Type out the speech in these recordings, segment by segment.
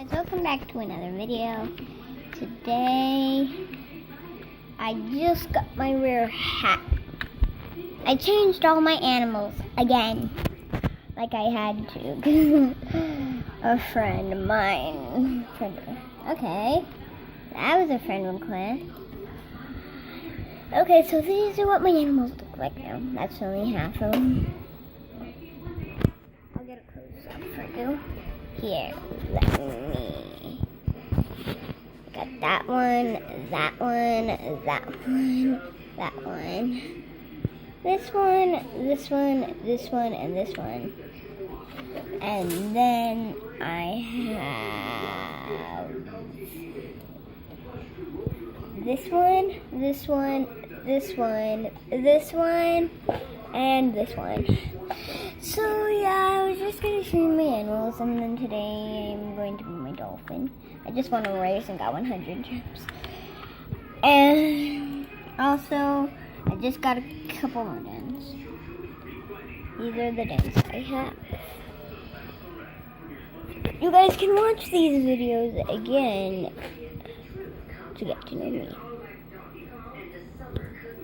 Guys, welcome back to another video. Today I just got my rare hat. I changed all my animals again, like I had to. A friend of mine. Okay, that was a friend request. Okay, so these are what my animals look like now. That's only half of them. I'll get a close up for you. Here, let me. Got that one, that one, that one, that one. This one, this one, this one, and this one. And then I have this one, this one, this one, this one, and this one. So yeah, I was just going to show you my animals, and then today I'm going to be my dolphin. I just won a race and got 100 gems. And also, I just got a couple more dens. These are the dens I have. You guys can watch these videos again to get to know me.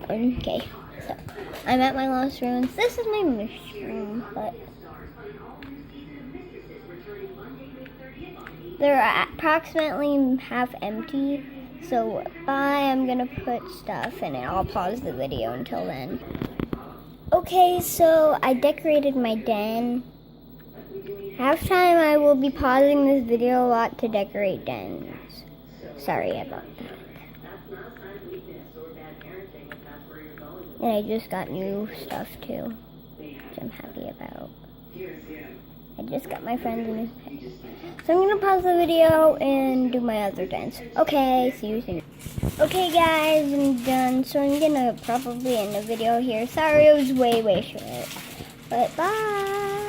Okay, so I'm at my lost ruins. This is my mushroom hut. They're approximately half empty, so I'm gonna put stuff in it. I'll pause the video until then. Okay, so I decorated my den. Half time I will be pausing this video a lot to decorate dens. Sorry about that. And I just got new stuff too, which I'm happy about. I just got my friends a new pet. So I'm gonna pause the video and do my other dens. Okay, see you soon. Okay guys, I'm done. So I'm gonna probably end the video here. Sorry it was way short. But bye.